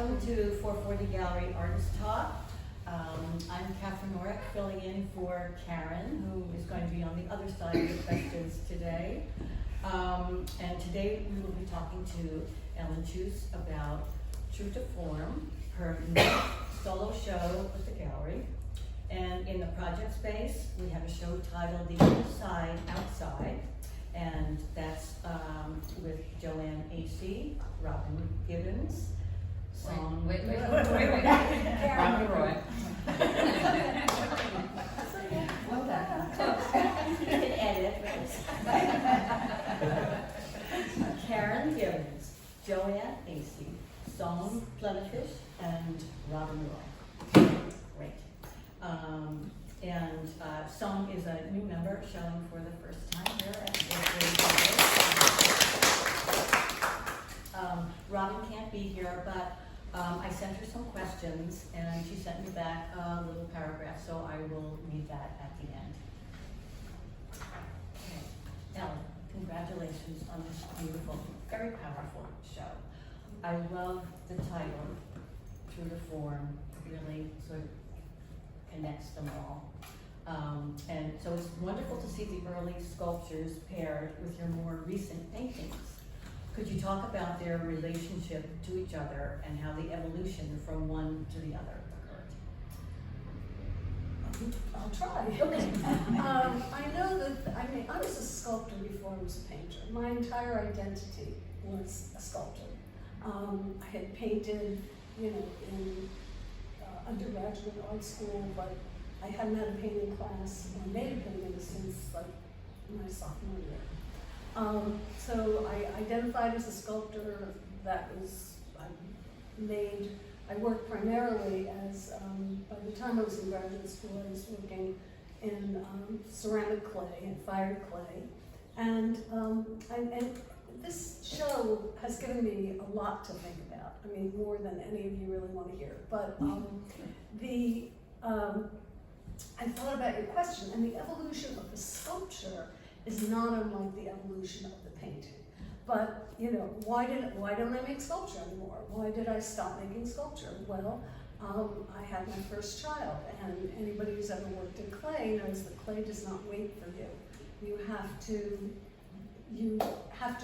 Welcome to 440 Gallery Artist Talk. I'm Catherine Orrok, filling in for Karen, who is going to be on the other side of the questions today. And today we will be talking to Ellen Chuse about True to Form, her new solo show with the gallery. And in the project space, we have a show titled The Other Side Outside, and that's with Jo-Ann Acey, Robin Gibbons, Sohn. Wait. Robin Roi. Well done. You can edit. Karen Gibbons, Jo-Ann Acey, Sohn Plenefisch, and Robin Roi. Great. Sohn is a new member showing for the first time here at the Robin can't be here, but I sent her some questions, and she sent me back a little paragraph, so I will read that at the end. Okay. Ellen, congratulations on this beautiful, very powerful show. I love the title, True to Form. It really sort of connects them all. And so it's wonderful to see the early sculptures paired with your more recent paintings. Could you talk about their relationship to each other and how the evolution from one to the other occurred? I'll try. Okay. I know that, I was a sculptor before I was a painter. My entire identity was a sculptor. I had painted, in undergraduate art school, but I hadn't had a painting class or made a painting since like my sophomore year. So I identified as a sculptor. I worked primarily as, by the time I was in graduate school, I was working in ceramic clay and fired clay. And this show has given me a lot to think about. I mean, more than any of you really want to hear. But I thought about your question, and the evolution of the sculpture is not unlike the evolution of the painting. But, why don't I make sculpture anymore? Why did I stop making sculpture? Well, I had my first child, and anybody who's ever worked in clay knows that clay does not wait for you. You have to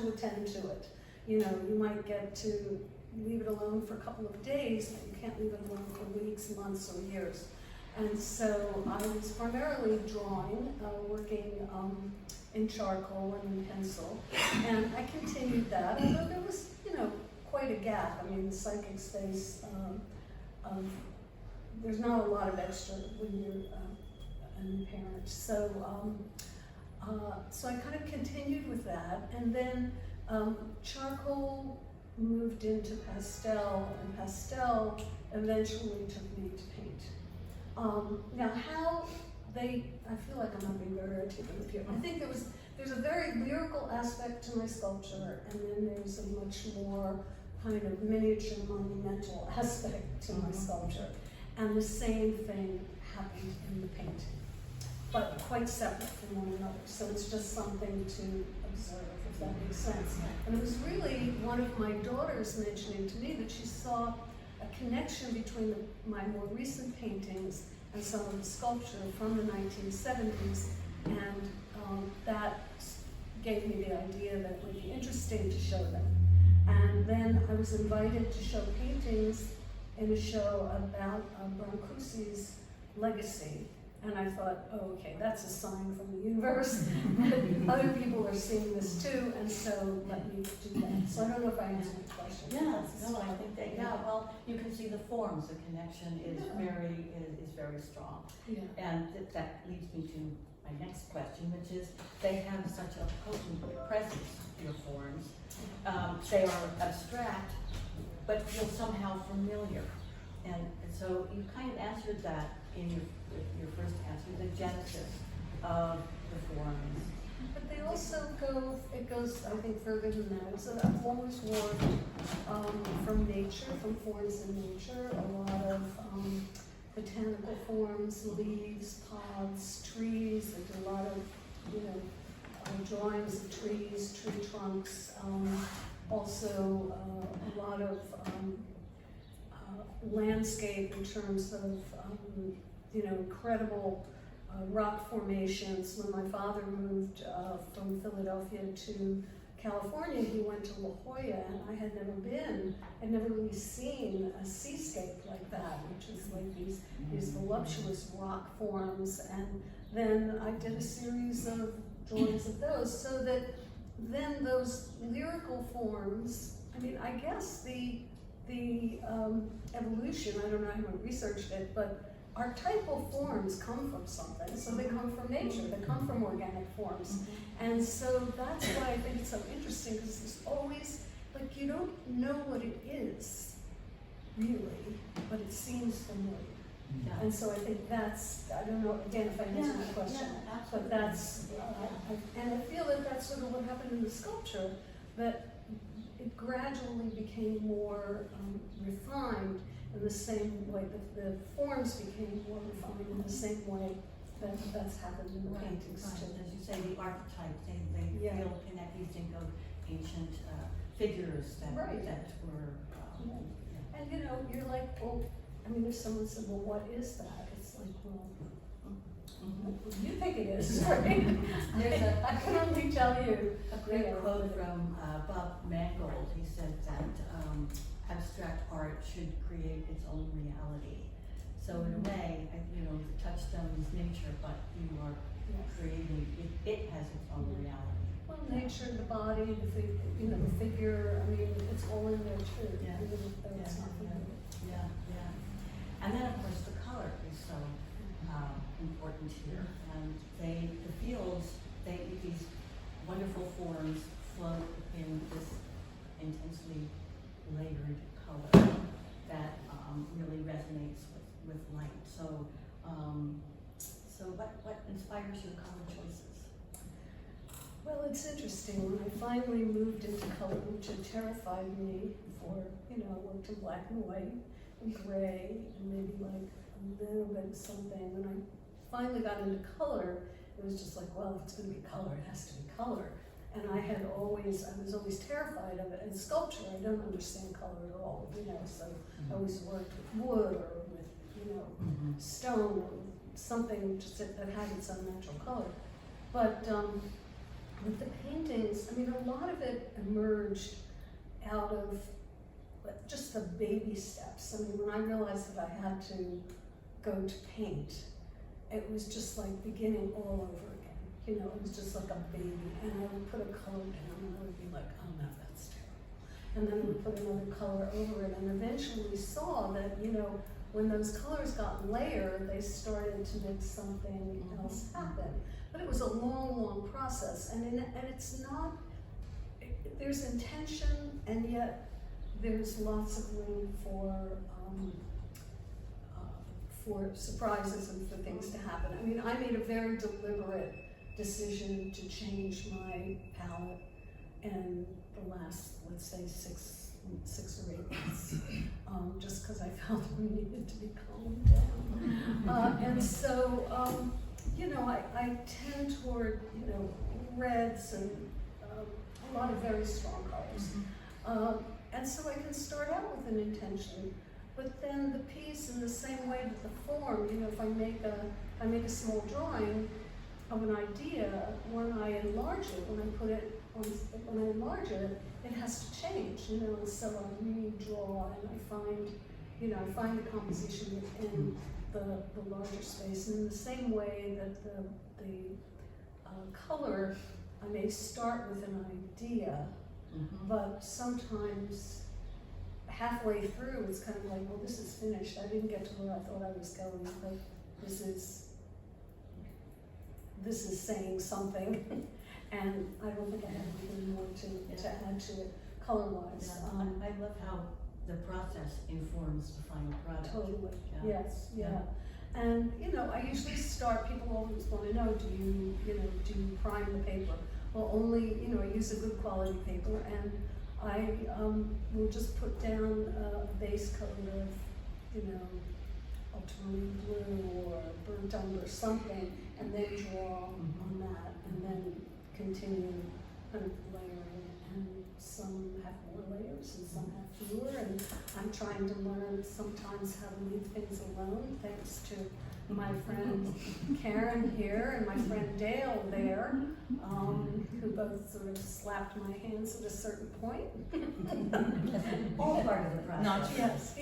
attend to it. You might get to leave it alone for a couple of days, but you can't leave it alone for weeks, months, or years. And so I was primarily drawing, working in charcoal and in pencil, and I continued that, although there was, quite a gap. I mean, the psychic space, there's not a lot of extra when you're a new parent. So I kind of continued with that, and then charcoal moved into pastel, and pastel eventually took me to paint. Now I feel like I'm not being very articulate here. I think there's a very lyrical aspect to my sculpture, and then there's a much more kind of miniature monumental aspect to my sculpture. And the same thing happened in the painting, but quite separate from one another. So it's just something to observe, if that makes sense. And it was really one of my daughters mentioning to me that she saw a connection between my more recent paintings and some of the sculpture from the 1970s, and that gave me the idea that it would be interesting to show them. And then I was invited to show paintings in a show about Brancusi's legacy. And I thought, oh, okay, that's a sign from the universe that other people are seeing this too, and so let me do that. So I don't know if I answered the question. Yes, no, I think that, well, you can see the forms, the connection is very strong. Yeah. And that leads me to my next question, which is, they have such a potent presence, your forms. They are abstract, but feel somehow familiar. And so you kind of answered that in your first answer, the genesis of the forms. But they also it goes, I think, further than that. So I've always worked from nature, from forms in nature, a lot of botanical forms, leaves, pods, trees. I did a lot of, drawings of trees, tree trunks, also a lot of landscape in terms of, incredible rock formations. When my father moved from Philadelphia to California, he went to La Jolla, and I had never been. I'd never really seen a seascape like that, which is like these voluptuous rock forms. And then I did a series of drawings of those, so that then those lyrical forms, I guess the evolution, I don't know, I haven't researched it, but archetypal forms come from something, so they come from nature, they come from organic forms. And so that's why I think it's so interesting, because there's always, like, you don't know what it is, really, but it seems familiar. Yeah. And so I think that's, I don't know, again, if I answered the question, but that's, and I feel that that's sort of what happened in the sculpture, that it gradually became more refined in the same way, the forms became more refined in the same way that's happened in the paintings too. As you say, the archetypes, they feel connect. You think of ancient figures that were. And you're like, well, if someone said, well, what is that? It's like, well, you think it is, right? I can only tell you. A great quote from Bob Mangold. He said that abstract art should create its own reality. So in a way, the touchstone is nature, but you are creating, it has its own reality. Well, nature, the body, the figure, it's all in there too. Yeah. Even though it's not familiar. And then of course the color is so important here. And the fields, these wonderful forms float in this intensely layered color that really resonates with light. So, what inspires your color choices? Well, it's interesting. When I finally moved into color, which had terrified me before, I worked in black and white and gray and maybe like a little bit of something. When I finally got into color, it was just like, well, if it's going to be color, it has to be color. And I was always terrified of it. In sculpture, I don't understand color at all, so I always worked with wood or with, stone or something just that had its own natural color. But with the paintings, a lot of it emerged out of just the baby steps. When I realized that I had to go to paint, it was just like beginning all over again. It was just like a baby, and I would put a color down, and I would be like, oh no, that's terrible. And then I would put another color over it, and eventually saw that, when those colors got layered, they started to make something else happen. But it was a long, long process, and it's not, there's intention, and yet there's lots of room for surprises and for things to happen. I made a very deliberate decision to change my palette in the last, let's say, six or 8 months, just because I felt we needed to be calmed down. And so, I tend toward, reds and a lot of very strong colors. And so I can start out with an intention, but then the piece, in the same way that the form, if I make a small drawing of an idea, when I enlarge it, when I enlarge it, it has to change, and so I redraw, and I find the composition within the larger space. And in the same way that the color, I may start with an idea, but sometimes halfway through, it's kind of like, well, this is finished. I didn't get to where I thought I was going, but this is saying something, and I don't think I have anything more to add to it color-wise. I love how the process informs the final product. Totally. Yes. And I usually start. People always want to know, do you prime the paper? Well, only I use a good quality paper, and I will just put down a base coat of ultramarine blue or burnt umber or something, and then draw on that, and then continue kind of layering. And some have more layers and some have fewer, and I'm trying to learn sometimes how to leave things alone, thanks to my friend Karen here and my friend Dale there, who both sort of slapped my hands at a certain point. All part of the process. Not Yes.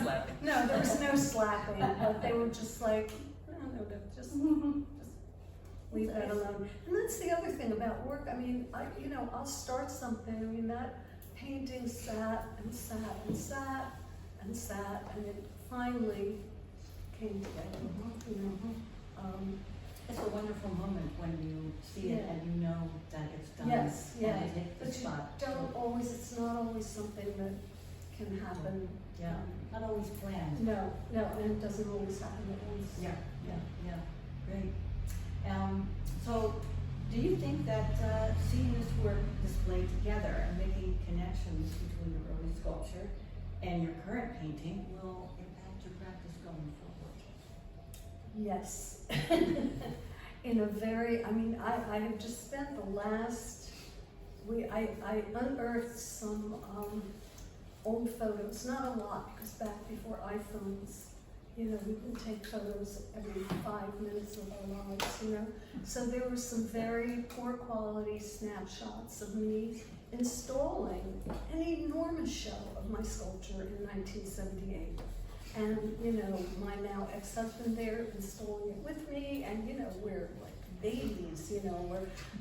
slapping. No, there was no slapping, but they were just like, no, just leave that alone. And that's the other thing about work. I mean, I'll start something. I mean, that painting sat and sat and sat and sat, and it finally came together. It's a wonderful moment when you see it Yeah. and you know that it's done. Yes, yeah. And it hit the But you spot. don't always, it's not always something that can happen. Yeah, not always planned. No, and it doesn't always happen at once. Yeah, great. So, do you think that seeing this work displayed together and making connections between your early sculpture and your current painting will impact your practice going forward? Yes. In a very, I have just spent the last, I unearthed some old photos, not a lot, because back before iPhones, we can take photos every 5 minutes of our lives, So there were some very poor quality snapshots of me installing an enormous show of my sculpture in 1978. And, my now ex-husband there installing it with me, and, we're like babies,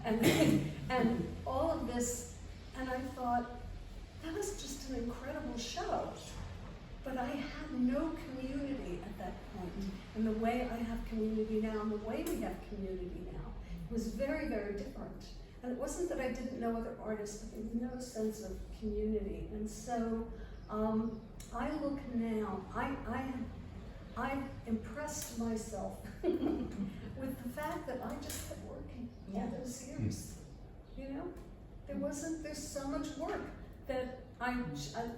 and all of this, and I thought, that was just an incredible show. But I had no community at that point. And the way I have community now, and the way we have community now, was very, very different. And it wasn't that I didn't know other artists, but there was no sense of community. And so, I look now, I've impressed myself with the fact that I just kept working all those years. There's so much work that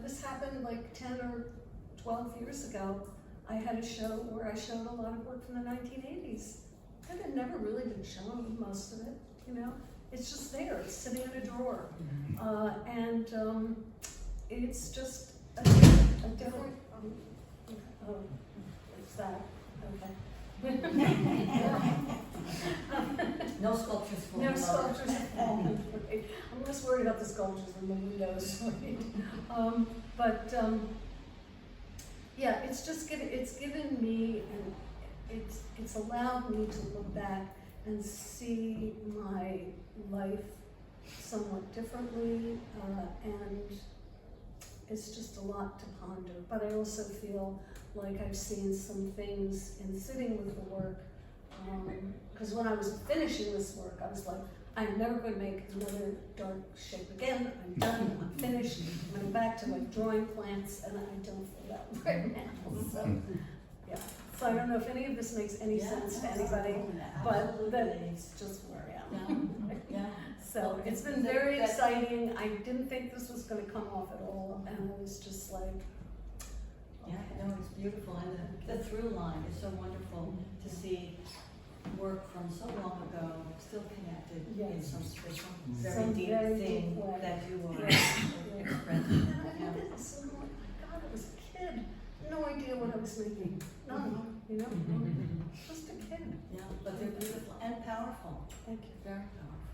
this happened like 10 or 12 years ago. I had a show where I showed a lot of work from the 1980s. And it never really been shown, most of it, It's just there, it's sitting in a drawer. It's just a different, it's that, okay. No sculptures for No sculptures. I'm less worried about the sculptures than the windows, right? Yeah, it's just given me, and it's allowed me to look back and see my life somewhat differently, and it's just a lot to ponder. But I also feel like I've seen some things in sitting with the work, because when I was finishing this work, I was like, I'm never going to make another dark shape again. I'm done. I'm finished. I'm going back to like drawing plants, and I don't feel that right now. So, yeah. So I don't know if any of this makes any sense to anybody, but that's just where I am. Yeah. So it's been very exciting. I didn't think this was going to come off at all, and I was just like, Yeah, no, it's beautiful, and the through line is so wonderful to see work from so long ago still connected in some very deep thing way. that you are Yeah. expressing. And I look at this and I'm like, God, I was a kid. No idea what I was making. None, Just a kid. Yeah, but they're beautiful and powerful. Thank you. Very powerful.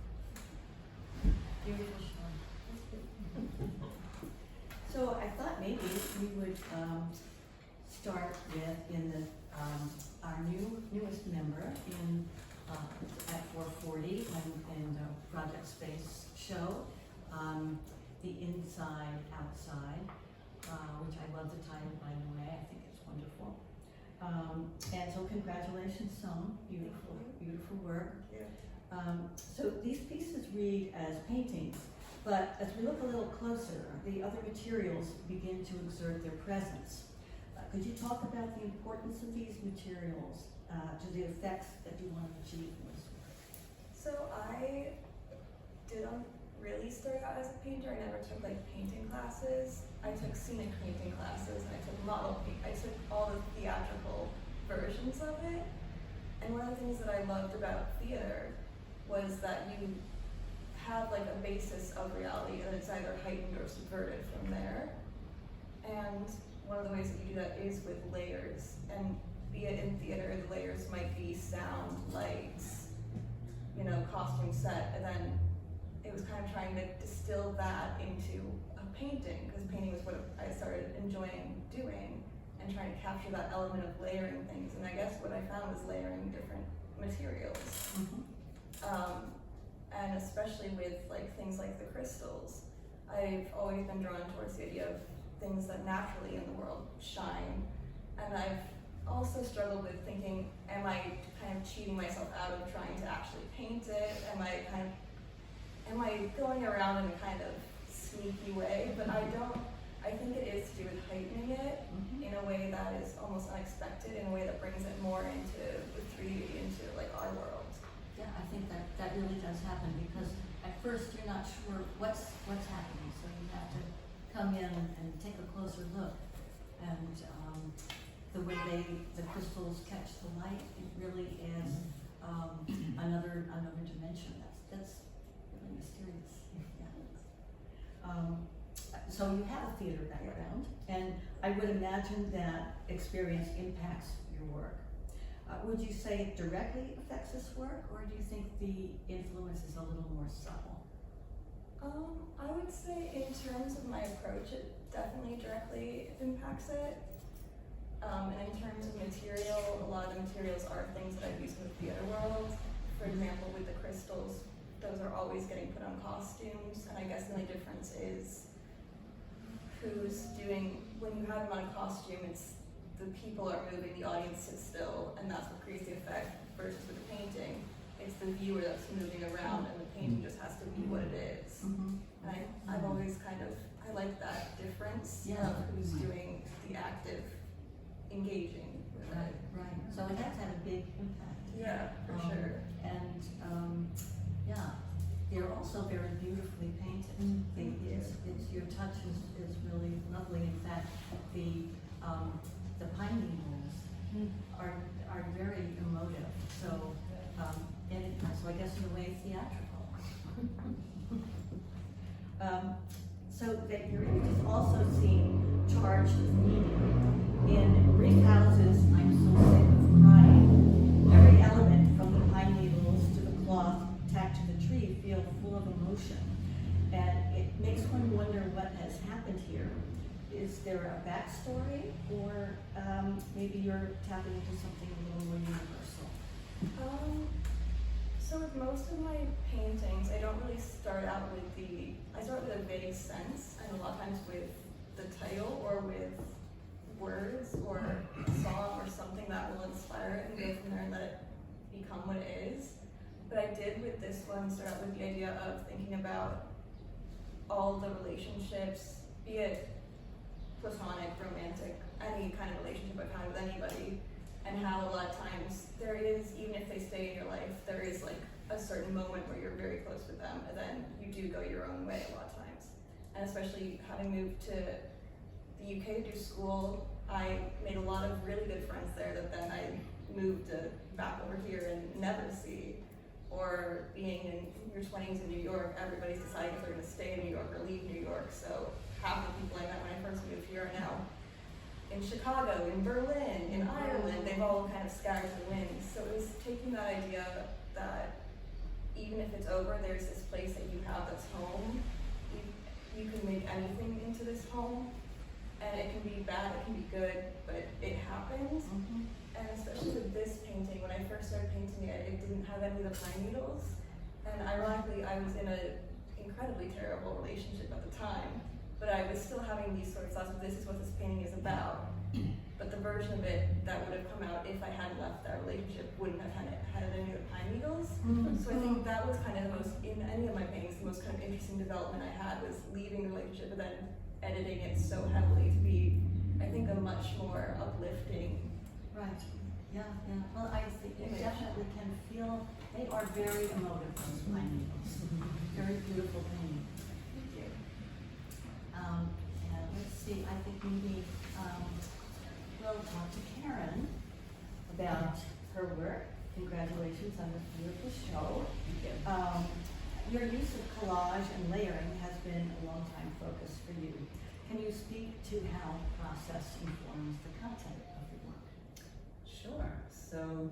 Beautiful show. So I thought maybe we would start with our newest member at 440 in the Project Space show, the Inside Outside, which I love the title, by the way. I think it's wonderful. And so congratulations, Sohn. Beautiful, beautiful work. So these pieces read as paintings, but as we look a little closer, the other materials begin to exert their presence. Could you talk about the importance of these materials to the effects that you want to achieve in this work? So I didn't really start out as a painter. I never took like painting classes. I took scenic painting classes, and I took model paint. I took all the theatrical versions of it. And one of the things that I loved about theater was that you have like a basis of reality, and it's either heightened or subverted from there. And one of the ways that you do that is with layers, and be it in theater, the layers might be sound, lights, you know, costume set, and then it was kind of trying to distill that into a painting, because painting was what I started enjoying doing, and trying to capture that element of layering things. And I guess what I found was layering different materials. And especially with like things like the crystals, I've always been drawn towards the idea of things that naturally in the world shine. And I've also struggled with thinking, am I kind of cheating myself out of trying to actually paint it? Am I going around in a kind of sneaky way? But I think it is to do with heightening it in a way that is almost unexpected, in a way that brings it more into the 3D, into like our world. Yeah, I think that really does happen, because at first you're not sure what's happening, so you have to come in and take a closer look. And the way the crystals catch the light, it really is another dimension. That's really mysterious. Yeah. So you have a theater background, and I would imagine that experience impacts your work. Would you say it directly affects this work, or do you think the influence is a little more subtle? I would say in terms of my approach, it definitely directly impacts it. And in terms of material, a lot of the materials are things that I've used in the theater world. For example, with the crystals, those are always getting put on costumes, and I guess the only difference is who's doing, when you have them on a costume, it's the people are moving, the audience sits still, and that's what creates the effect, versus with the painting, it's the viewer that's moving around, and the painting just has to be what it is. And I've always I like that difference of who's doing the active engaging with it. Right. So it has had a big impact. Yeah, for sure. And they're also very beautifully painted. It's your touch is really lovely. In fact, the pine needles are very emotive. So so I guess in a way theatrical. So that you're also seeing charged with meaning. In Brief Houses, I'm So Sick of Crying, every element from the pine needles to the cloth tacked to the tree feel full of emotion. And it makes one wonder what has happened here. Is there a backstory, or maybe you're tapping into something a little more universal? So with most of my paintings, I don't really start out with I start with a vague sense, and a lot of times with the title or with words or a song or something that will inspire it, and go from there and let it become what it is. But I did with this one start out with the idea of thinking about all the relationships, be it platonic, romantic, any kind of relationship I've had with anybody, and how a lot of times there is, even if they stay in your life, there is like a certain moment where you're very close with them, and then you do go your own way a lot of times. And especially having moved to the UK to do school, I made a lot of really good friends there that then I moved back over here and never see. Or being in your 20s in New York, everybody's deciding if they're going to stay in New York or leave New York. So half the people I met when I first moved here are now in Chicago, in Berlin, in Ireland. They've all kind of scattered to the wind. So it was taking that idea that even if it's over, there's this place that you have that's home. You can make anything into this home, and it can be bad, it can be good, but it happens. And especially with this painting, when I first started painting it, it didn't have any of the pine needles. And ironically, I was in an incredibly terrible relationship at the time, but I was still having these sort of thoughts of this is what this painting is about. But the version of it that would have come out if I hadn't left that relationship wouldn't have had any of the pine needles. So I think that was kind of the most, in any of my paintings, the most kind of interesting development I had was leaving the relationship and then editing it so heavily to be, I think, a much more uplifting. Right. Yeah. Well, I think you definitely can feel they are very emotive, those pine needles. Very beautiful painting. Thank you. And let's see, I think maybe we'll talk to Karen about her work. Congratulations on this beautiful show. Thank you. Your use of collage and layering has been a long time focus for you. can you speak to how process informs the content of your work? Sure. So,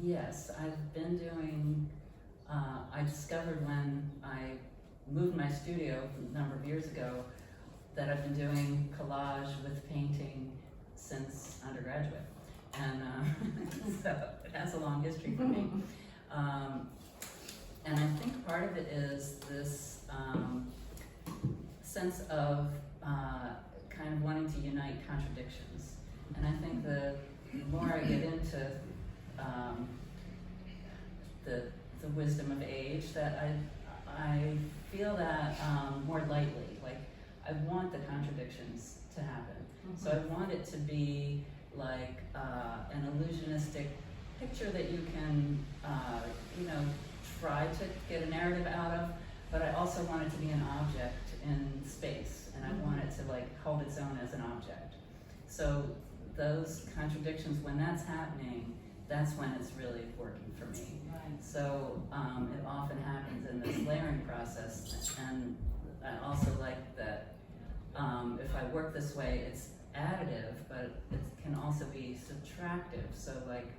yes, I've been doing, I discovered when I moved my studio a number of years ago that I've been doing collage with painting since undergraduate. And so it has a long history for me. And I think part of it is this sense of kind of wanting to unite contradictions. And I think the more I get into the wisdom of age, that I feel that more lightly. Like, I want the contradictions to happen. So I want it to be like an illusionistic picture that you can, try to get a narrative out of, but I also want it to be an object in space, and I want it to like hold its own as an object. So those contradictions, when that's happening, that's when it's really working for me. Right. So it often happens in this layering process, and I also like that if I work this way, it's additive, but it can also be subtractive. So like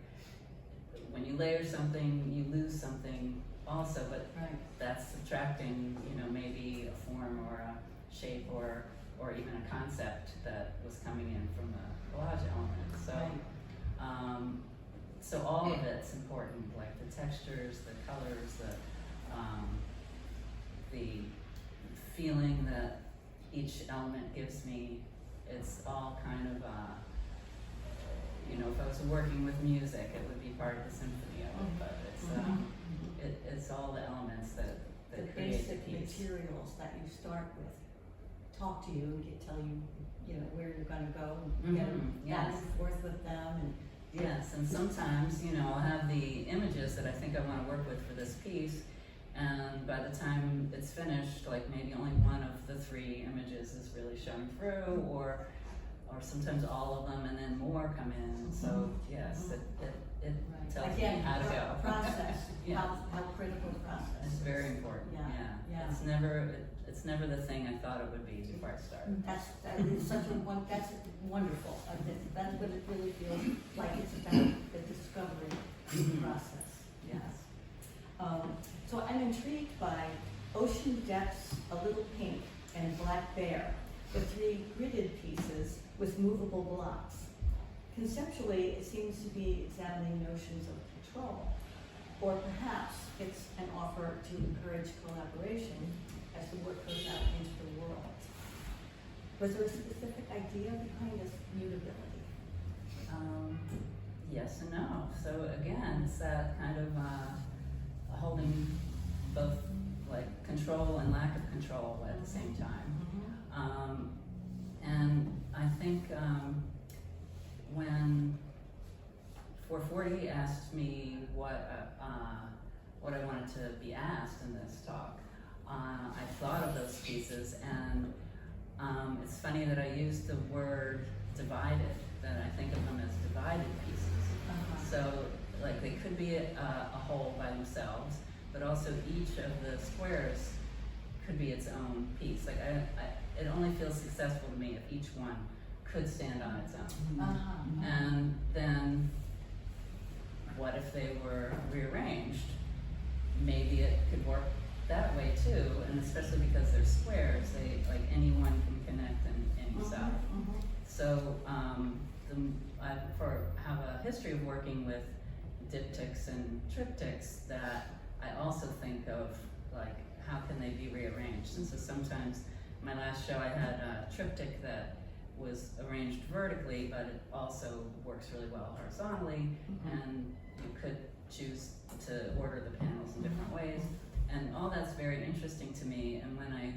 when you layer something, you lose something also, but Right. that's subtracting, maybe a form or a shape or even a concept that was coming in from the collage element. So, Right. So all of it's important, like the textures, the colors, the feeling that each element gives me. It's all kind of, if I was working with music, it would be part of the symphony of it, but it's all the elements that The create the basic piece. materials that you start with talk to you and tell you, where you're going to go and get back Yes. and forth with them. And Yes, and sometimes, I'll have the images that I think I want to work with for this piece, and by the time it's finished, like maybe only one of the three images is really showing through, or sometimes all of them, and then more come in. So yes, it Right. tells Again, me how to go. process, Yeah. how critical process. It's is. very important. Yeah, yeah. It's never the thing I thought it would be before I started. That's wonderful. That's what it really feels like. It's about the discovery process. Yes. So I'm intrigued by Ocean Depths, A Little Pink, and Black Bear, the three gridded pieces with movable blocks. Conceptually, it seems to be examining notions of control, or perhaps it's an offer to encourage collaboration as the work goes out into the world. Was there a specific idea behind this mutability? Yes and no. So again, it's that kind of holding both like control and lack of control at the same time. And I think when 440 asked me what I wanted to be asked in this talk, I thought of those pieces, and it's funny that I used the word divided, that I think of them as divided pieces. So like they could be a whole by themselves, but also each of the squares could be its own piece. Like it only feels successful to me if each one could stand on its own. And then what if they were rearranged? Maybe it could work that way too, and especially because they're squares, like anyone can connect in any side. So I have a history of working with diptychs and triptychs that I also think of like how can they be rearranged. And so sometimes my last show I had a triptych that was arranged vertically, but it also works really well horizontally, and you could choose to order the panels in different ways. And all that's very interesting to me. And when I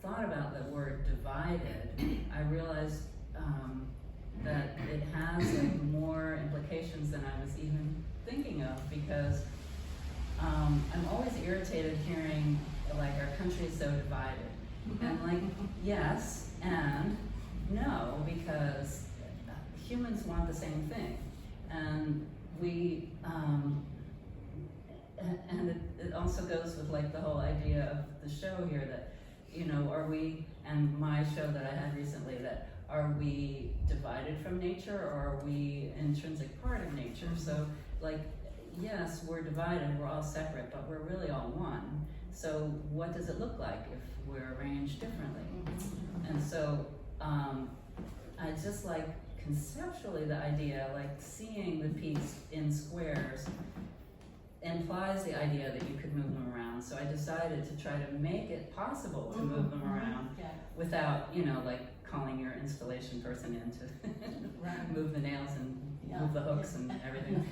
thought about the word divided, I realized that it has like more implications than I was even thinking of, because I'm always irritated hearing like our country is so divided. And like, yes and no, because humans want the same thing. And we, and it also goes with like the whole idea of the show here, that you know, are we, and my show that I had recently, that are we divided from nature, or are we intrinsic part of nature? So, like, yes, we're divided, we're all separate, but we're really all one. So what does it look like if we're arranged differently? And so I just like conceptually the idea, like seeing the piece in squares implies the idea that you could move them around. So I decided to try to make it possible to move them around without, you know, like calling your installation person in to move the nails and move the hooks and everything.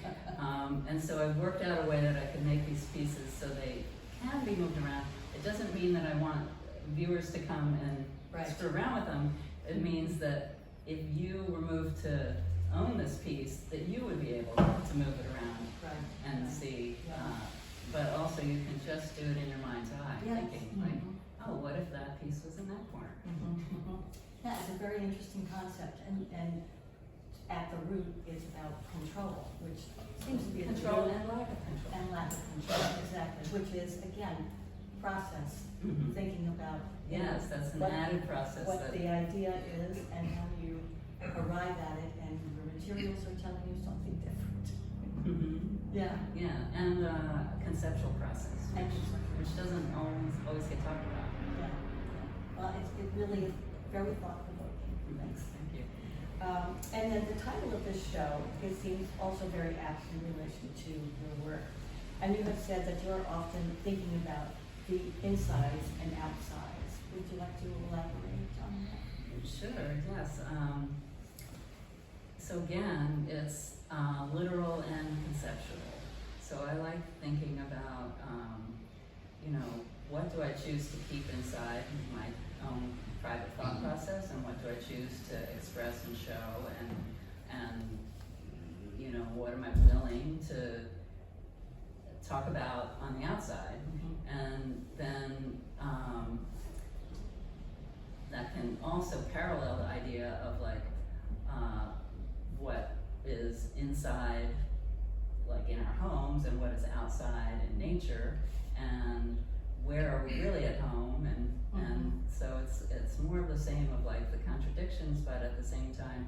And so I worked out a way that I could make these pieces so they can be moved around. It doesn't mean that I want viewers to come and screw around with them. It means that if you were moved to own this piece, that you would be able to move it around and see. But also you can just do it in your mind's eye, thinking like, oh, what if that piece was in that corner? Yeah, it's a very interesting concept, and at the root it's about control, which seems to be Control and lack of control. and lack of control, exactly, which is again process, thinking about Yes, that's an added process. what that, the idea is and how you arrive at it, and the materials are telling you something different. Yeah. Yeah, and conceptual process, And which doesn't always get talked about. Yeah. Well, it really is very thought-provoking. Thanks. Thank you. And then the title of this show, it seems also very apt in relation to your work. And you have said that you're often thinking about the insides and outsides. Would you like to elaborate on that? Sure, yes. So again, it's literal and conceptual. So I like thinking about, you know, what do I choose to keep inside my own private thought process, and what do I choose to express and show, and you know, what am I willing to talk about on the outside, and then that can also parallel the idea of like what is inside, like in our homes, and what is outside in nature, and where are we really at home, and so it's more of the same of like the contradictions, but at the same time,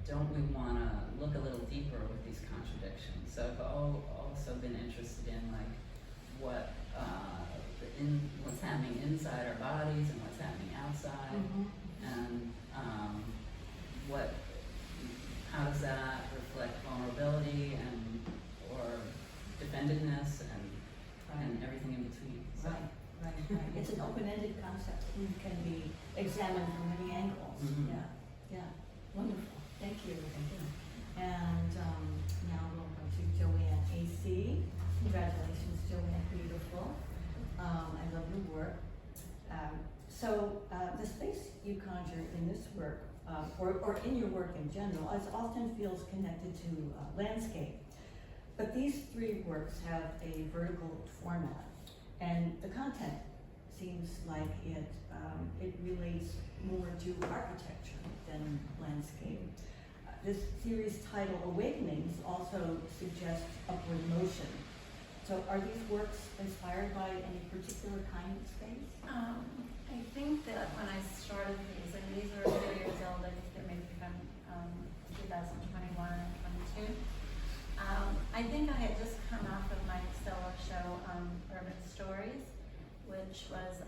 don't we want to look a little deeper with these contradictions? So I've also been interested in like what what's happening inside our bodies and what's happening outside, and how does that reflect vulnerability and or defendedness and everything in between. So. Right. It's an open-ended concept and can be examined from many angles. Yeah. Wonderful. Thank you. And now we'll go to Jo-Ann Acey. Congratulations, Jo-Ann. Beautiful. I love your work. So the space you conjure in this work, or in your work in general, often feels connected to landscape. But these three works have a vertical format, and the content seems like it relates more to architecture than landscape. This series title, Awakenings, also suggests upward motion. So are these works inspired by any particular kind of space? I think that when I started these, and these are 3 years old, I think they're maybe from 2021 and 22. I think I had just come off of my solo show, Urban Stories, which was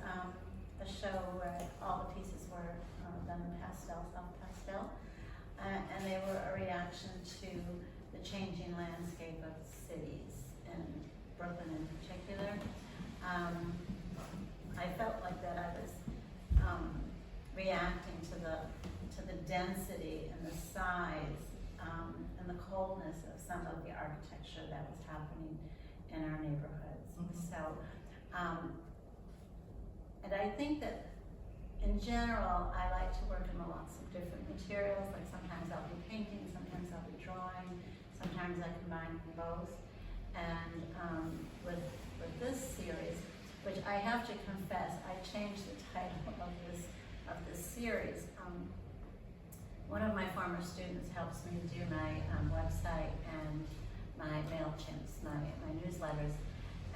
a show where all the pieces were done in pastel, soft pastel, and they were a reaction to the changing landscape of cities, and Brooklyn in particular. I felt like that I was reacting to the density and the size and the coldness of some of the architecture that was happening in our neighborhoods. So, and I think that in general, I like to work in lots of different materials. Like sometimes I'll be painting, sometimes I'll be drawing, sometimes I combine them both. And with this series, which I have to confess, I changed the title of this series. One of my former students helps me do my website and my MailChimps, my newsletters,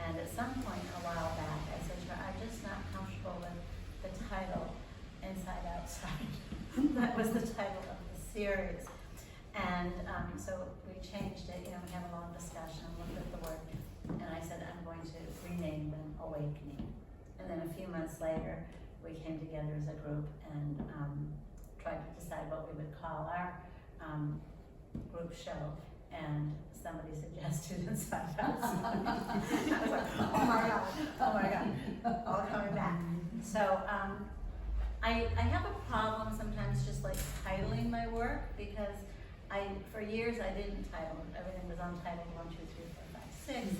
And at some point a while back, I said to her, I'm just not comfortable with the title, Inside Outside. That was the title of the series. And so we changed it, we had a long discussion, looked at the word, and I said, I'm going to rename them Awakening. And then a few months later, we came together as a group and tried to decide what we would call our group show. And somebody suggested Inside Outside. I was like, oh my God, all coming back. So I have a problem sometimes just like titling my work, because for years I didn't title it. Everything was untitled 1, 2, 3, 4, 5, 6.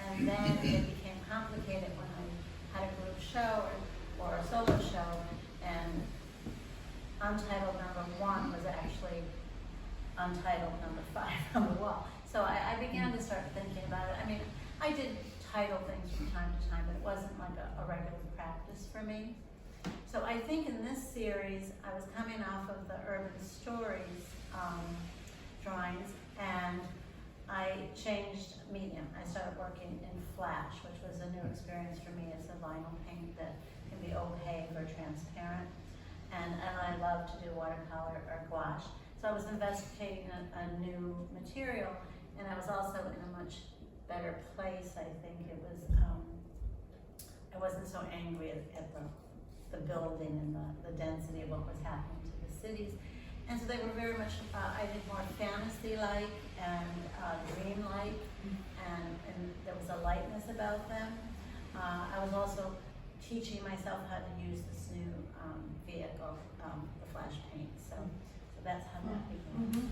And then it became complicated when I had a group show or a solo show, and untitled number 1 was actually untitled number 5 on the wall. So I began to start thinking about it. I mean, I did title things from time to time, but it wasn't like a regular practice for me. So I think in this series, I was coming off of the Urban Stories drawings, and I changed medium. I started working in Flash, which was a new experience for me. It's a vinyl paint that can be opaque or transparent. And I love to do watercolor or gouache. So I was investigating a new material, and I was also in a much better place. I think it was, I wasn't so angry at the building and the density of what was happening to the cities. And so they were very much, I think, more fantasy-like and dream-like, and there was a lightness about them. I was also teaching myself how to use this new vehicle, the Flash paint. So that's how that began.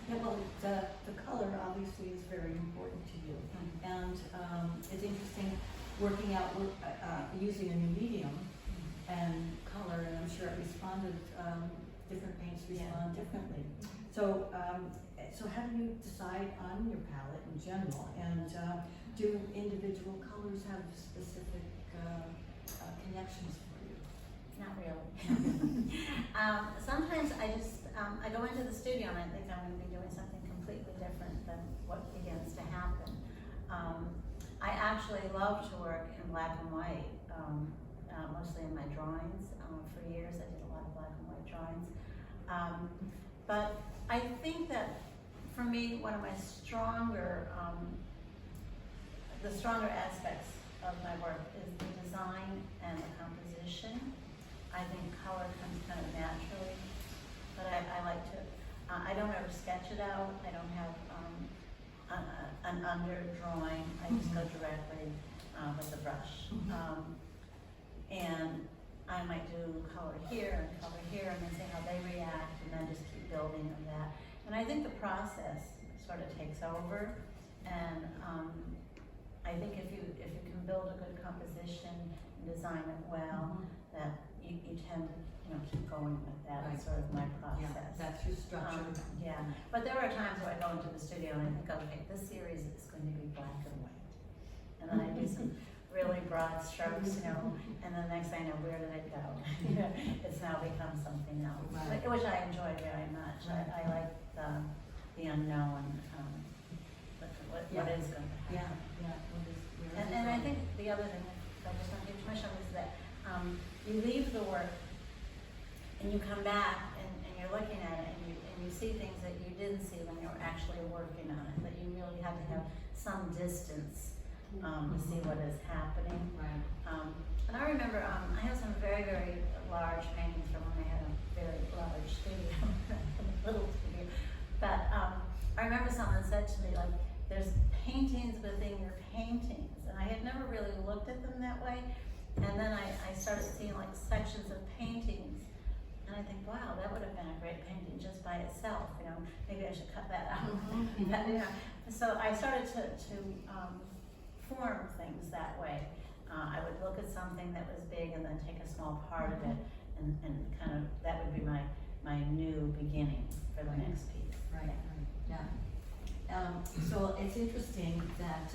Yeah, well, the color obviously is very important to you, and it's interesting working out using a new medium and color, and I'm sure it responded. Different paints respond differently. So, so how do you decide on your palette in general, and do individual colors have specific connections for you? Not really. Sometimes I just, I go into the studio and I think I'm going to be doing something completely different than what begins to happen. I actually love to work in black and white, mostly in my drawings. For years I did a lot of black and white drawings. But I think that for me, one of my stronger, the stronger aspects of my work is the design and the composition. I think color comes kind of naturally, but I like to, I don't ever sketch it out. I don't have an under drawing. I just go directly with the brush. And I might do color here and then see how they react, and then just keep building on that. And I think the process sort of takes over, and I think if you can build a good composition and design it well, that you tend to keep going with that. It's sort of my process. Yeah, that's your structure. Yeah, but there are times where I go into the studio and I think, okay, this series is going to be black and white, and then I do some really broad strokes, and the next thing I know, where did it go? It's now become something else, which I enjoy very much. I like the unknown, what is going to happen. And I think the other thing, if I just want to give permission, is that you leave the work and you come back and you're looking at it and you see things that you didn't see when you were actually working on it, that you really had to have some distance to see what is happening. And I remember I have some very, very large paintings from when I had a very large studio, a little studio. But I remember someone said to me, like, there's paintings within your paintings. And I had never really looked at them that way. And then I started seeing like sections of paintings. And I think, wow, that would have been a great painting just by itself. Maybe I should cut that out. But, so I started to form things that way. I would look at something that was big and then take a small part of it, and kind of, that would be my new beginning for the next piece. So it's interesting that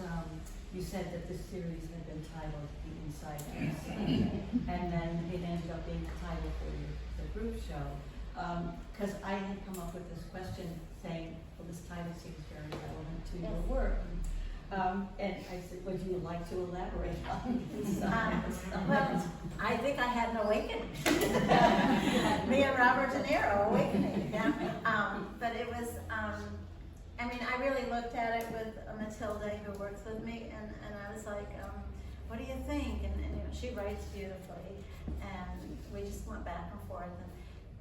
you said that this series had been titled The Inside Outside, and then it ended up being the title for the group show. Because I had come up with this question saying, well, this title seems very relevant to your work. And I said, would you like to elaborate on this? Well, I think I had an awakening. Me and Robert De Niro awakening. Yeah. But it was, I mean, I really looked at it with Matilda, who works with me, and I was like, what do you think? And you know, she writes beautifully, and we just went back and forth.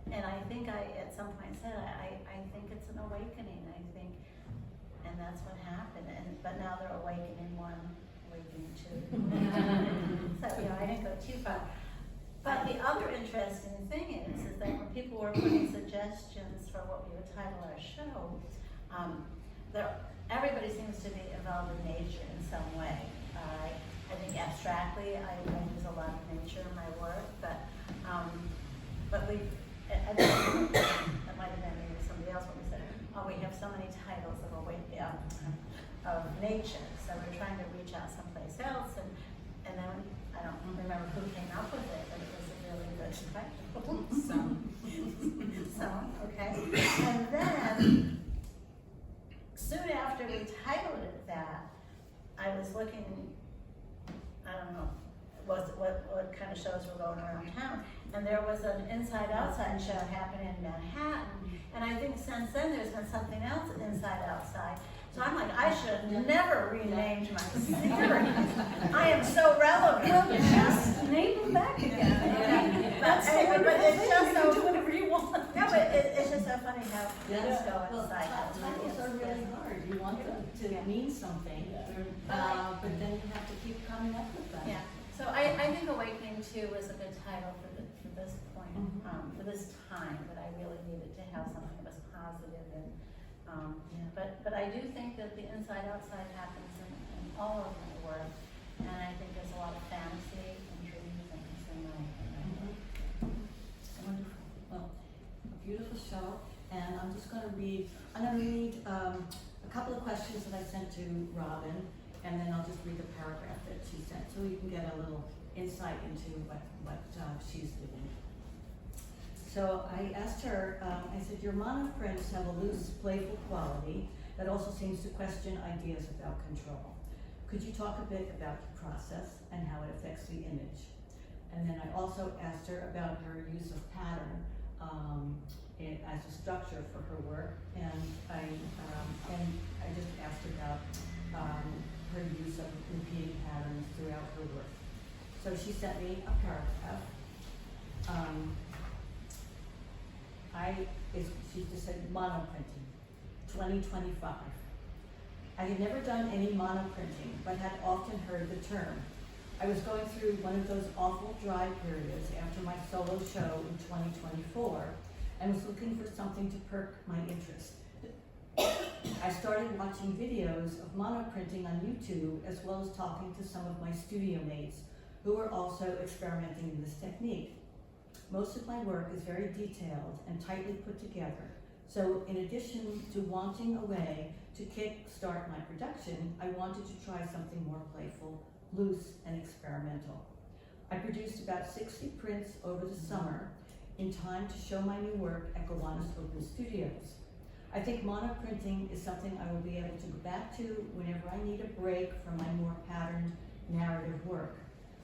And I think I, at some point, said, I think it's an awakening. I think, and that's what happened. But now they're awakening one, awakening two. So, you know, I didn't go too far. But the other interesting thing is that when people were putting suggestions for what we would title our show, everybody seems to be involved in nature in some way. I think abstractly, I use a lot of nature in my work, but we, I think that might have been maybe somebody else when we said, oh, we have so many titles of of nature, so we're trying to reach out someplace else, and then I don't remember who came up with it, but it was a really good title. So, okay. And then, soon after we titled it that, I was looking, I don't know, what kind of shows were going around town, and there was an Inside Outside show happening in Manhattan, and I think since then there's been something else Inside Outside. So I'm like, I should have never renamed my series. I am so relevant. Well, just name them back again. Yeah. That's the But wonderful it's thing. just You so can do whatever you want. No, but it's just so funny how things go Well, inside. titles are really hard. You want them to mean something, but then you have to keep coming up with them. Yeah. So I think Awakening 2 was a good title for this point, for this time, that I really needed to have something that was positive and. But I do think that the inside outside happens in all of my work, and I think there's a lot of fantasy and dreams and things in my work. Wonderful. Well, a beautiful show, and I'm just going to read a couple of questions that I sent to Robin, and then I'll just read the paragraph that she sent, so you can get a little insight into what she's doing. So I asked her, I said, your monoprints have a loose, playful quality that also seems to question ideas about control. Could you talk a bit about the process and how it affects the image? And then I also asked her about her use of pattern as a structure for her work, and I just asked about her use of repeating patterns throughout her work. So she sent me a paragraph. She just said monoprinting, 2025. I had never done any monoprinting, but had often heard the term. I was going through one of those awful dry periods after my solo show in 2024, and was looking for something to perk my interest. I started watching videos of monoprinting on YouTube, as well as talking to some of my studio mates who were also experimenting in this technique. Most of my work is very detailed and tightly put together, so in addition to wanting a way to kick-start my production, I wanted to try something more playful, loose, and experimental. I produced about 60 prints over the summer in time to show my new work at Gowanus Open Studios. I think monoprinting is something I will be able to go back to whenever I need a break from my more patterned narrative work.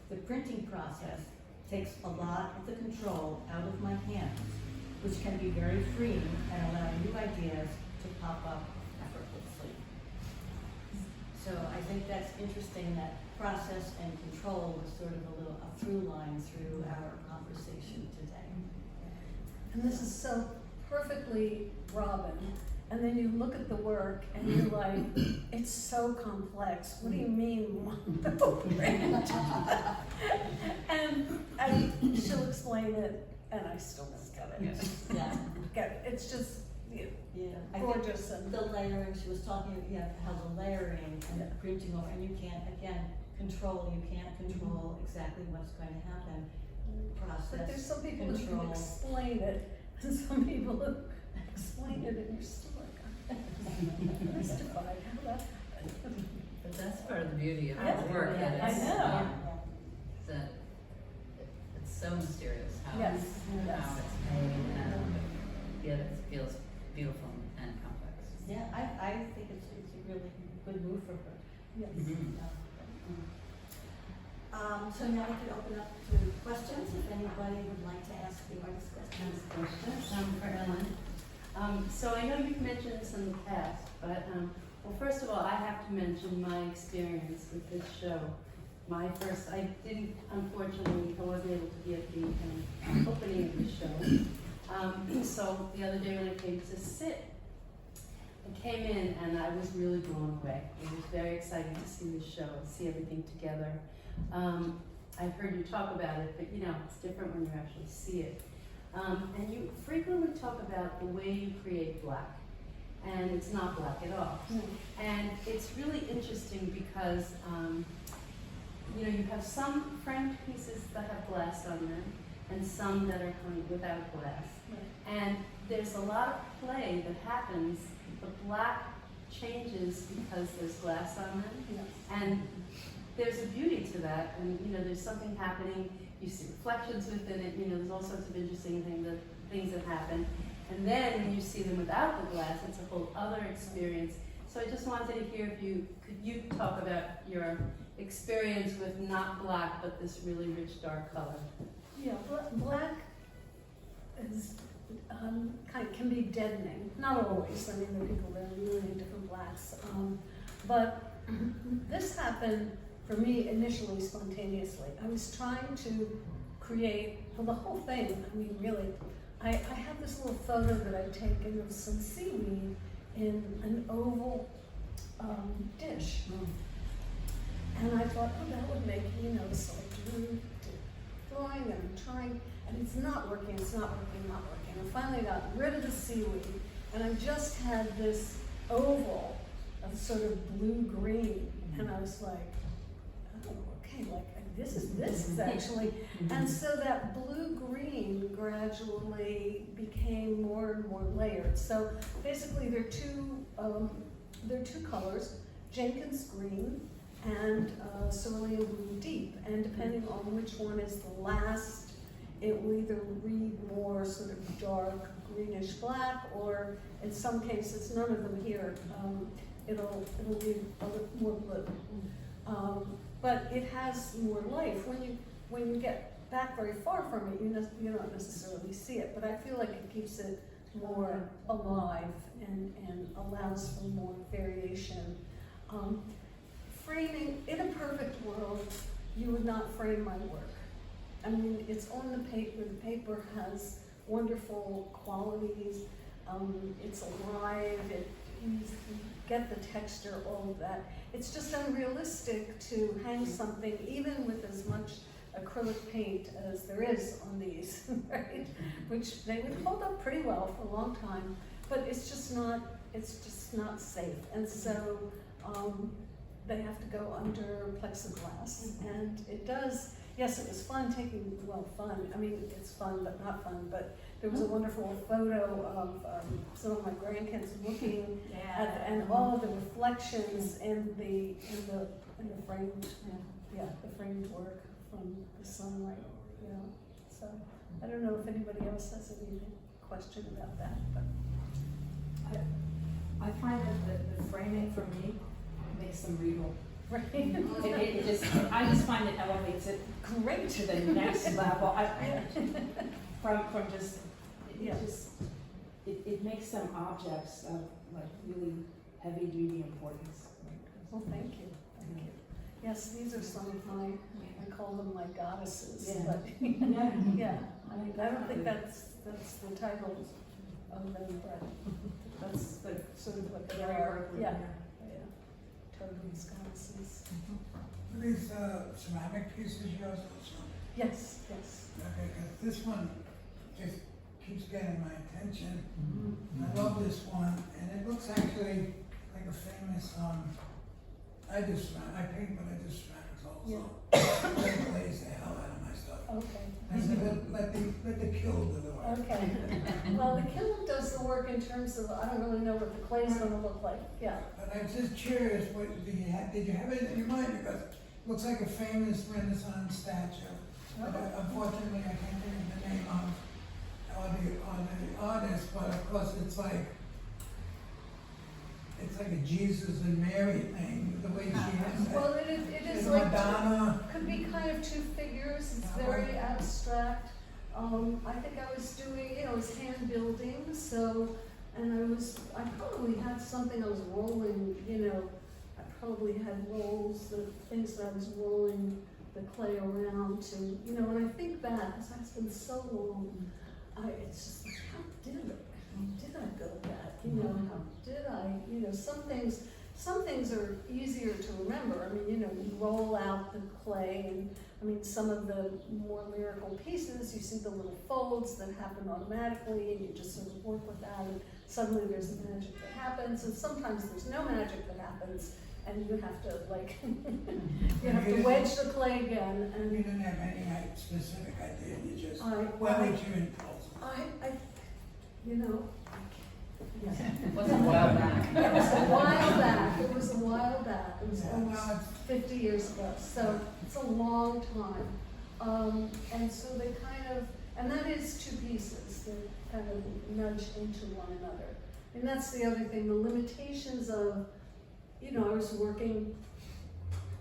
The printing process takes a lot of the control out of my hands, which can be very freeing and allow new ideas to pop up effortlessly. So I think that's interesting, that process and control was sort of a through line through our conversation today. And this is so perfectly Robin. And then you look at the work and you're like, it's so complex. What do you mean monoprint? and she'll explain it, and I still don't get it. Yes. Yeah. Get it. It's just I gorgeous. think And the layering, she was talking, how the layering and the printing over, and you can't, again, you can't control exactly what's going to happen. Process, but there's some people who control. can explain it, and some people who explain it, and you're still like, mystified. How that happened. But that's part of the beauty of Yes, the work, that I it's, know. that it's so mysterious how Yes, it's, yes. how it's made, and yet it feels beautiful and complex. Yeah, I think it's a really good move for her. Yes. Mhm. So now we can open up to questions, if anybody would like to ask the artist questions. For Ellen. So I know you've mentioned this in the past, but well, first of all, I have to mention my experience with this show. I didn't, unfortunately, I wasn't able to be at the opening of the show. So the other day when I came to sit, I came in and I was really blown away. It was very exciting to see the show, see everything together. I've heard you talk about it, but you know, it's different when you actually see it. And you frequently talk about the way you create black, and it's not black at all. And it's really interesting because, you know, you have some framed pieces that have glass on them, and some that are hung without glass. And there's a lot of play that happens. The black changes because there's glass on them, and there's a beauty to that, and you know, there's something happening, you see reflections within it, you know, there's all sorts of interesting things that happen. And then when you see them without the glass, it's a whole other experience. So I just wanted to hear if could you talk about your experience with not black, but this really rich dark color. Yeah, black is can be deadening. Not always. I mean, there are people that are really different blacks. But this happened for me initially spontaneously. I was trying to create, well, the whole thing, I mean, really, I have this little photo that I'd taken of some seaweed in an oval dish. And I thought, oh, that would make, you know, so I drew drawing and trying, and it's not working, not working. I finally got rid of the seaweed, and I just had this oval of sort of blue-green, and I was like, oh, okay, like, this is actually, and so that blue-green gradually became more and more layered. So basically there are two colors, Jenkins green and cerulean blue deep, and depending on which one is the last, it will either read more sort of dark greenish black, or in some cases, none of them here, it'll read a little more blue. But it has more life. When you get back very far from it, you don't necessarily see it, but I feel like it keeps it more alive and allows for more variation. Framing, in a perfect world, you would not frame my work. I mean, it's on the paper. The paper has wonderful qualities. It's alive. You get the texture, all of that. It's just unrealistic to hang something, even with as much acrylic paint as there is on these, right? Which they would hold up pretty well for a long time, but it's just not safe. And so they have to go under plexiglass, and it does. Yes, it was fun taking, I mean, it's fun, but not fun, but there was a wonderful photo of some of my grandkids looking at, and all of the reflections in the framed, the framed work from the sunlight, you know. So, I don't know if anybody else has any question about that, but. I find that the framing for me makes them regal. Right. I just find it elevates it Great. to the next level. It makes them objects of like really heavy duty importance. Well, thank you. Yes, these are some of my, I call them my goddesses, Yeah. but Yeah. I don't think that's the title of them, but that's the sort of what they are. Yeah. Turtles, goddesses. Are these ceramic pieces yours also? Yes. Okay, because this one just keeps getting my attention. I love this one, and it looks actually like a famous, I paint, but I do ceramics also. I glaze the hell out of my stuff. Okay. I said, let the kiln do the work. Okay. Well, the kiln does the work in terms of, I don't really know what the clay's gonna look like. Yeah. But I'm just curious, did you have it in your mind? Because it looks like a famous Renaissance statue. But unfortunately, I can't think of the name of or the artist, but of course it's like like a Jesus and Mary thing, the way she has it. Well, it is And like, Madonna. could be kind of two figures, it's very abstract. I think I was doing, it was hand building, so, and I probably had something I was rolling, I probably had rolls, the things that I was rolling the clay around to, when I think back, because that's been so long, it's just like, how did I go back? How did I, some things are easier to remember. I mean, you roll out the clay, and some of the more lyrical pieces, you see the little folds that happen automatically, and you just sort of work with that, and suddenly there's magic that happens, and sometimes there's no magic that happens, and you have to wedge the clay again. And You didn't have any specific idea, you just I- went with your impulse. Yes. It was a while back. It was a while back. It was a while back. It was Yeah, almost well, 50 years ago. So it's a long time. And so they and that is two pieces. They kind of nudge into one another. And that's the other thing, the limitations of, I was working